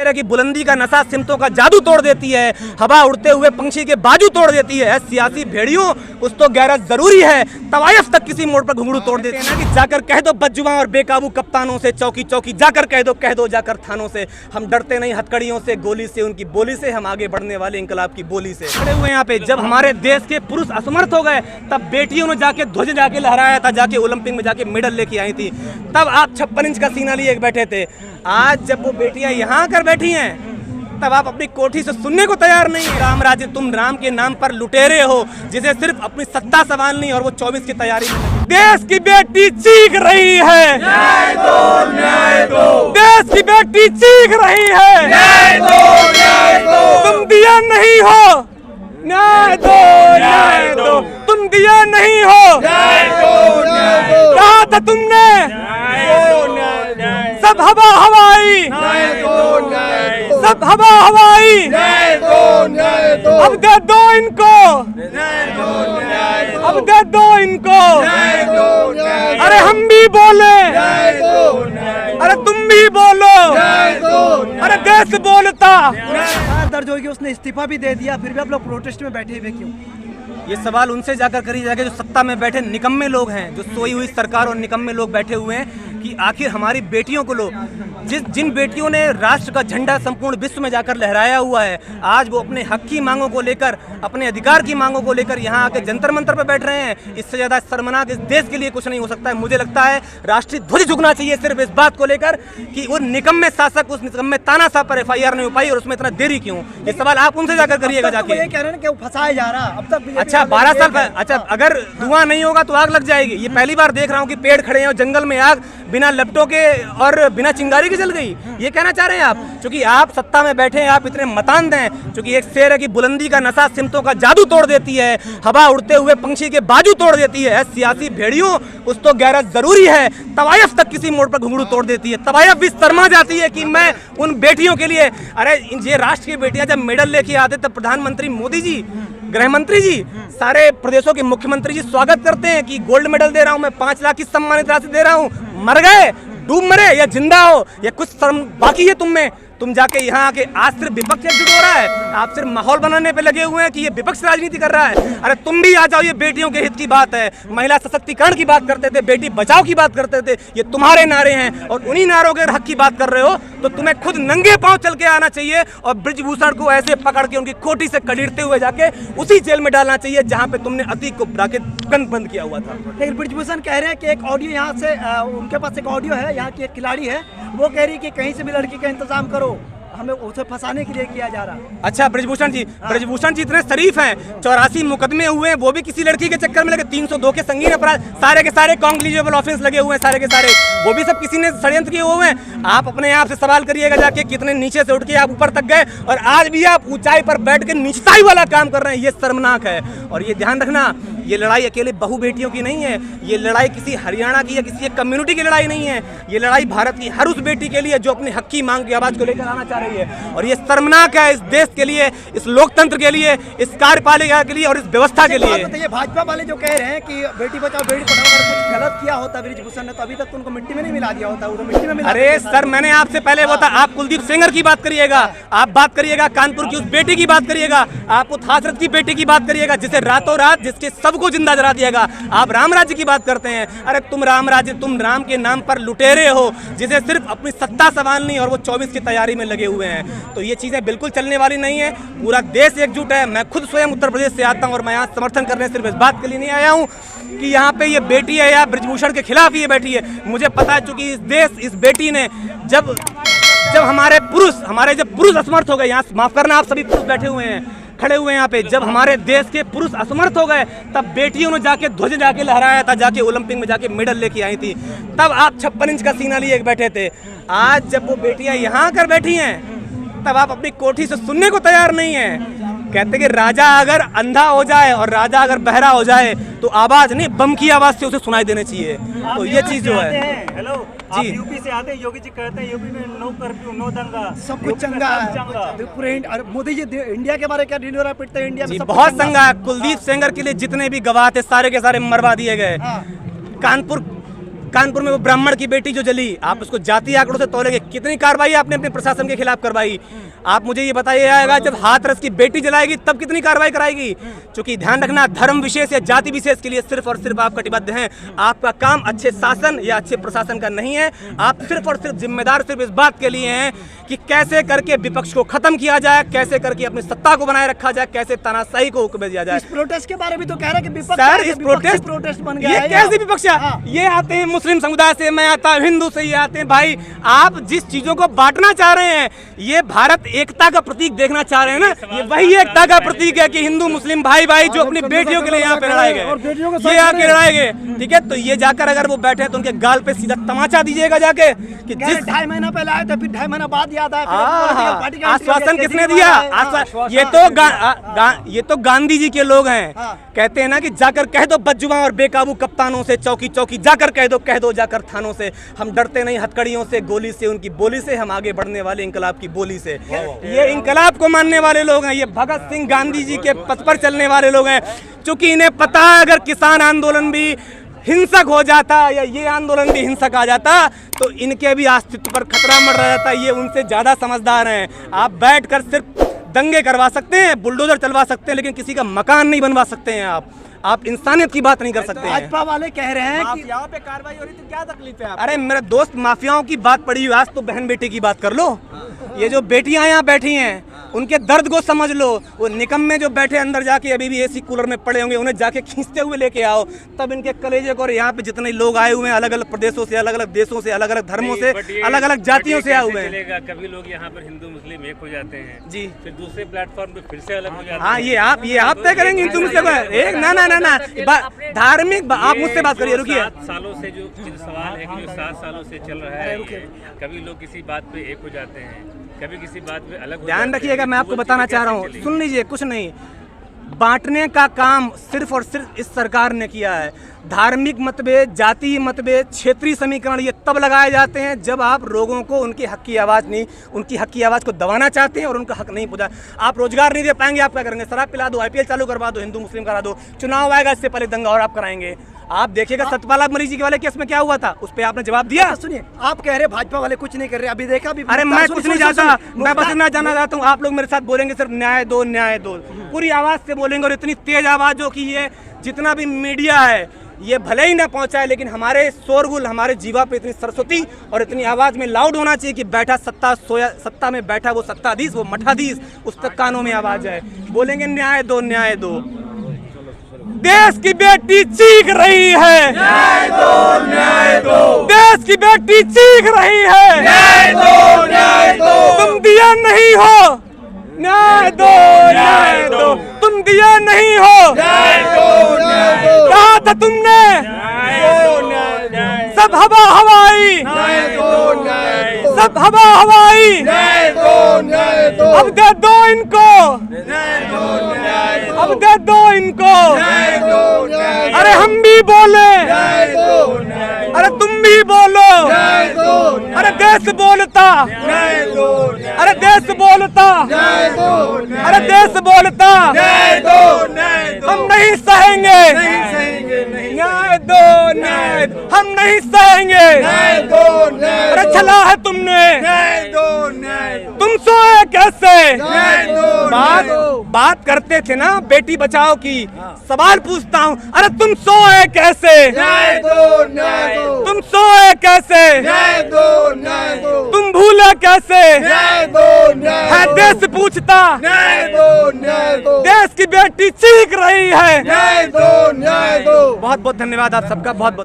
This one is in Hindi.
तेरे की बुलंदी का नशा सिमतों का जादू तोड़ देती है, हवा उड़ते हुए पंछी के बाजू तोड़ देती है। सियासी भेड़ियों कुछ तो गैरत जरूरी है, तवायफ तक किसी मोड़ पर घुंघरू तोड़ देते हैं ना कि जाकर कह दो बदजुबां और बेकाबू कप्तानों से, चौकी चौकी जाकर कह दो जाकर थानों से। हम डरते नहीं हथकड़ियों से, गोली से, उनकी बोली से, हम आगे बढ़ने वाले इंकलाब की बोली से। खड़े हुए यहाँ पे जब हमारे देश के पुरुष असमर्थ हो गए तब बेटियों ने जाके ध्वज जाके लहराया था, जाके ओलंपिक में जाके मेडल लेके आई थी, तब आप 56 इंच का सीना लिए बैठे थे। आज जब वो बेटियां यहाँ आकर बैठी हैं तब आप अपनी कोठी से सुनने को तैयार नहीं। राम राज्य तुम राम के नाम पर लुटेरे हो, जिसे सिर्फ अपनी सत्ता संभालनी और वो 24 की तैयारी में। देश की बेटी चीख रही है, न्याय दो, न्याय दो। देश की बेटी चीख रही है, न्याय दो, न्याय दो। तुम दिया नहीं हो, न्याय दो, न्याय दो। तुम दिया नहीं हो, न्याय दो, न्याय दो। कहा था तुमने, सब हवा हवाई, सब हवा हवाई, अब दे दो इनको, अब दे दो इनको। अरे हम भी बोले, अरे तुम भी बोलो, अरे देश बोलता। दर्ज होगी, उसने इस्तीफा भी दे दिया, फिर भी आप लोग प्रोटेस्ट में बैठे हुए क्यों? ये सवाल उनसे जाकर करी जाएगा जो सत्ता में बैठे निकम्मे लोग हैं, जो सोई हुई सरकार और निकम्मे लोग बैठे हुए हैं कि आखिर हमारी बेटियों को लो, जिन बेटियों ने राष्ट्र का झंडा संपूर्ण विश्व में जाकर लहराया हुआ है, आज वो अपने हक की मांगों को लेकर, अपने अधिकार की मांगों को लेकर यहाँ आके जंतर मंतर पर बैठ रहे हैं। इससे ज्यादा शर्मनाक इस देश के लिए कुछ नहीं हो सकता है। मुझे लगता है राष्ट्रीय ध्वज झुकना चाहिए सिर्फ इस बात को लेकर कि वो निकम्मे शासक उस निकम्मे तानाशाह पर FIR नहीं हो पाई और उसमें इतना देरी क्यों। ये सवाल आप उनसे जाकर करिएगा जाके। ये कह रहे हैं कि वो फंसाया जा रहा अब तक। अच्छा 12 साल, अच्छा अगर धुआं नहीं होगा तो आग लग जाएगी। ये पहली बार देख रहा हूँ कि पेड़ खड़े हैं और जंगल में आग बिना लपटों के और बिना चिंगारी के जल गई। ये कहना चाह रहे हैं आप, क्योंकि आप सत्ता में बैठे हैं, आप इतने मतान्ध हैं। क्योंकि एक शेर है कि बुलंदी का नशा सिमतों का जादू तोड़ देती है, हवा उड़ते हुए पंछी के बाजू तोड़ देती है। सियासी भेड़ियों कुछ तो गैरत जरूरी है, तवायफ तक किसी मोड़ पर घुंघरू तोड़ देती है। तवायफ भी शर्मा जाती है कि मैं उन बेटियों के लिए, अरे ये राष्ट्र की बेटियां जब मेडल लेके आते तब प्रधानमंत्री मोदी जी, गृह मंत्री जी, सारे प्रदेशों के मुख्यमंत्री जी स्वागत करते हैं कि गोल्ड मेडल दे रहा हूं मैं, 5 लाख की सम्मानित राशि दे रहा हूं। मर गए, डूब मरे या जिंदा हो, या कुछ शर्म बाकी है तुम में? तुम जाके यहाँ आके आज सिर्फ विपक्ष एकजुट हो रहा है, आप सिर्फ माहौल बनाने पे लगे हुए हैं कि ये विपक्ष राजनीति कर रहा है। अरे तुम भी आ जाओ, ये बेटियों के हित की बात है, महिला सशक्तिकरण की बात करते थे, बेटी बचाओ की बात करते थे, ये तुम्हारे नारे हैं और उन्हीं नारों के हक की बात कर रहे हो। तो तुम्हें खुद नंगे पांव चल के आना चाहिए और ब्रिजभूषण को ऐसे पकड़ के उनकी कोठी से कड़ीरते हुए जाके उसी जेल में डालना चाहिए जहाँ पे तुमने अतीक को बुला के बंद किया हुआ था। लेकिन ब्रिजभूषण कह रहे हैं कि एक ऑडियो यहाँ से, उनके पास एक ऑडियो है, यहाँ की एक खिलाड़ी है, वो कह रही कि कहीं से भी लड़की का इंतजाम करो, हमें उसे फंसाने के लिए किया जा रहा है। अच्छा ब्रिजभूषण जी, ब्रिजभूषण जी इतने शरीफ हैं, 84 मुकदमे हुए हैं, वो भी किसी लड़की के चक्कर में लगे। 302 के संगीन अपराध, सारे के सारे कॉन्ग्लिजिबल ऑफेंस लगे हुए हैं, सारे के सारे, वो भी सब किसी ने षड्यंत्र किए हुए हैं। आप अपने आप से सवाल करिएगा जाके, कितने नीचे से उठ के आप ऊपर तक गए और आज भी आप ऊंचाई पर बैठ के नीचताई वाला काम कर रहे हैं। ये शर्मनाक है। और ये ध्यान रखना, ये लड़ाई अकेले बहु बेटियों की नहीं है, ये लड़ाई किसी हरियाणा की या किसी एक कम्युनिटी की लड़ाई नहीं है, ये लड़ाई भारत की हर उस बेटी के लिए जो अपनी हक की मांग की आवाज को लेकर आना चाह रही है। और ये शर्मनाक है इस देश के लिए, इस लोकतंत्र के लिए, इस कार्यपालिका के लिए और इस व्यवस्था के लिए। ये भाजपा वाले जो कह रहे हैं कि बेटी बचाओ बेटी पढ़ाओ, अगर कुछ गलत किया होता ब्रिजभूषण ने तो अभी तक तो उनको मिट्टी में नहीं मिला दिया होता, वो तो मिट्टी में मिला। अरे सर, मैंने आपसे पहले बोला, आप कुलदीप सेंगर की बात करिएगा, आप बात करिएगा कानपुर की उस बेटी की बात करिएगा, आप उस हाजरत की बेटी की बात करिएगा जिसे रातों रात जिसके सबको जिंदा जला दिया। आप राम राज्य की बात करते हैं। अरे तुम राम राज्य तुम राम के नाम पर लुटेरे हो, जिसे सिर्फ अपनी सत्ता संभालनी और वो 24 की तैयारी में लगे हुए हैं। तो ये चीजें बिल्कुल चलने वाली नहीं है। पूरा देश एकजुट है। मैं खुद स्वयं उत्तर प्रदेश से आता हूं और मैं यहाँ समर्थन करने सिर्फ इस बात के लिए नहीं आया हूँ कि यहाँ पे ये बेटी है या ब्रिजभूषण के खिलाफ ये बैठी है। मुझे पता है चूंकि इस देश, इस बेटी ने जब हमारे पुरुष असमर्थ हो गए, यहाँ माफ करना आप सभी पुरुष बैठे हुए हैं, खड़े हुए यहाँ पे, जब हमारे देश के पुरुष असमर्थ हो गए तब बेटियों ने जाके ध्वज जाके लहराया था, जाके ओलंपिक में जाके मेडल लेके आई थी, तब आप 56 इंच का सीना लिए बैठे थे। आज जब वो बेटियां यहाँ आकर बैठी हैं तब आप अपनी कोठी से सुनने को तैयार नहीं है। कहते कि राजा अगर अंधा हो जाए और राजा अगर बहरा हो जाए तो आवाज नहीं, बम की आवाज से उसे सुनाई देने चाहिए। तो ये चीज जो है, हेलो आप यूपी से आते हैं, योगी जी कहते हैं यूपी में नो कर्फ्यू, नो दंगा, सब कुछ चंगा है। पूरे मोदी जी इंडिया के बारे क्या ढिंढोरा पीटते हैं, इंडिया में सब बहुत चंगा है। कुलदीप सेंगर के लिए जितने भी गवाह थे सारे के सारे मरवा दिए गए। कानपुर में वो ब्राह्मण की बेटी जो जली, आप उसको जातीय आंकड़ों से तोलेंगे? कितनी कार्रवाई आपने अपने प्रशासन के खिलाफ करवाई? आप मुझे ये बताइए आएगा जब हाथरस की बेटी जलाएगी तब कितनी कार्रवाई कराएगी? क्योंकि ध्यान रखना, धर्म विशेष या जाति विशेष के लिए सिर्फ और सिर्फ आप कटिबद्ध हैं। आपका काम अच्छे शासन या अच्छे प्रशासन का नहीं है। आप सिर्फ और सिर्फ जिम्मेदार सिर्फ इस बात के लिए हैं कि कैसे करके विपक्ष को खत्म किया जाए, कैसे करके अपनी सत्ता को बनाए रखा जाए, कैसे तानाशाही को हुक्म दिया जाए। इस प्रोटेस्ट के बारे में तो कह रहा है कि विपक्ष सर, है, इस विपक्षी प्रोटेस्ट बन गया ये है। कैसे विपक्ष है? हाँ। ये आते हैं मुस्लिम समुदाय से, मैं आता हूं हिंदू से, ये आते हैं। भाई आप जिस चीजों को बांटना चाह रहे हैं, ये भारत एकता का प्रतीक देखना चाह रहे हैं ना, ये वही एकता का प्रतीक है कि हिंदू मुस्लिम भाई भाई जो अपनी बेटियों के लिए यहाँ पे लड़ाए गए, ये आके लड़ाए गए। ठीक है, तो ये जाकर अगर वो बैठे तो उनके गाल पे सीधा तमाचा दीजिएगा जाके कि जिस 2.5 महीना पहले आए थे, फिर 2.5 महीना बाद याद आया। आश्वासन किसने दिया? ये तो गांधी जी के लोग हैं। कहते हैं ना कि जाकर कह दो बदजुबां और बेकाबू कप्तानों से, चौकी चौकी जाकर कह दो जाकर थानों से। हम डरते नहीं हथकड़ियों से, गोली से, उनकी बोली से, हम आगे बढ़ने वाले इंकलाब की बोली से। ये इंकलाब को मानने वाले लोग हैं, ये भगत सिंह गांधी जी के पथ पर चलने वाले लोग हैं। क्योंकि इन्हें पता है अगर किसान आंदोलन भी हिंसक हो जाता या ये आंदोलन भी हिंसक आ जाता तो इनके भी अस्तित्व पर खतरा मंडरा जाता। ये उनसे ज्यादा समझदार हैं। आप बैठकर सिर्फ दंगे करवा सकते हैं, बुलडोजर चलवा सकते हैं, लेकिन किसी का मकान नहीं बनवा सकते हैं। आप इंसानियत की बात नहीं कर सकते हैं। भाजपा वाले कह रहे हैं कि यहाँ पे कार्रवाई हो रही तो क्या तकलीफ है? अरे मेरे दोस्त, माफियाओं की बात पड़ी हुई, आज तो बहन बेटी की बात कर लो। ये जो बेटियां यहाँ बैठी हैं उनके दर्द को समझ लो। वो निकम्मे जो बैठे अंदर जाके अभी भी एसी कूलर में पड़े होंगे, उन्हें जाके खींचते हुए लेके आओ, तब इनके कलेजे को। और यहाँ पे जितने लोग आए हुए हैं अलग अलग प्रदेशों से, अलग अलग देशों से, अलग अलग धर्मों से, अलग अलग जातियों से आए हुए हैं। कभी लोग यहाँ पर हिंदू मुस्लिम एक हो जाते हैं जी, फिर दूसरे प्लेटफॉर्म पे फिर से अलग हो जाते हैं। हाँ, ये आप तय करेंगे हिंदू मुस्लिम एक ना धार्मिक। आप मुझसे बात करिए, रुकिए। 7 सालों से जो सवाल है कि जो 7 सालों से चल रहा है, कभी लोग किसी बात पे एक हो जाते हैं, कभी किसी बात पे अलग हो ध्यान जाते रखिएगा, हैं। मैं आपको बताना चाह रहा हूँ, चलेगी? सुन लीजिए। कुछ नहीं, बांटने का काम सिर्फ और सिर्फ इस सरकार ने किया है। धार्मिक मतभेद, जातीय मतभेद, क्षेत्रीय समीकरण ये तब लगाए जाते हैं जब आप लोगों को उनकी हक की आवाज़ को दबाना चाहते हैं और उनका हक नहीं पूछा। आप रोजगार नहीं दे पाएंगे, आप क्या करेंगे? शराब पिला दो, IPL चालू करवा दो, हिंदू मुस्लिम करा दो, चुनाव आएगा इससे पहले दंगा और आप कराएंगे। आप देखिएगा सतपाल मरीजी के वाले केस में क्या हुआ था, उस पर आपने जवाब दिया। सुनिए, आप कह रहे भाजपा वाले कुछ नहीं कर रहे, अभी देखा भी। अरे मैं कुछ नहीं चाहता, मैं बस इतना जानना चाहता हूँ। आप लोग मेरे साथ बोलेंगे सिर्फ न्याय दो न्याय दो, पूरी आवाज से बोलेंगे और इतनी तेज आवाजों की ये जितना भी मीडिया है ये भले ही ना पहुंचाए, लेकिन हमारे शोरगुल, हमारे जीवा पे इतनी सरस्वती और इतनी आवाज में लाउड होना चाहिए कि बैठा सत्ता में बैठा वो सत्ताधीश, वो मठाधीश, उस तक कानों में आवाज है। बोलेंगे न्याय दो न्याय दो। देश की बेटी चीख रही है, न्याय दो न्याय दो। देश की बेटी चीख रही है, न्याय दो न्याय दो। तुम दिया नहीं हो, न्याय दो न्याय दो। तुम दिया नहीं हो, न्याय दो न्याय दो। कहा था तुमने, न्याय दो न्याय दो। सब हवा हवाई, न्याय दो न्याय दो। सब हवा हवाई, न्याय दो न्याय दो। अब दे दो इनको, न्याय दो न्याय दो। अब दे दो इनको, न्याय दो न्याय दो। अरे हम भी बोले, न्याय दो न्याय दो। अरे तुम भी बोलो, न्याय दो न्याय दो। अरे देश बोलता, न्याय दो न्याय दो। अरे देश बोलता, न्याय दो न्याय दो। अरे देश बोलता, न्याय दो न्याय दो। हम नहीं सहेंगे, नहीं सहेंगे, न्याय दो न्याय दो। हम नहीं सहेंगे, न्याय दो न्याय दो। अरे चला है तुमने, न्याय दो न्याय दो। तुम सोए कैसे, न्याय दो। बात करते थे ना बेटी बचाओ की, सवाल पूछता हूँ, अरे तुम सोए कैसे, न्याय दो न्याय दो। तुम सोए कैसे, न्याय दो न्याय दो। तुम भूले कैसे, न्याय दो न्याय दो। है देश पूछता, न्याय दो न्याय दो। देश की बेटी चीख रही है, न्याय दो न्याय दो। बहुत बहुत धन्यवाद आप सबका, बहुत बहुत।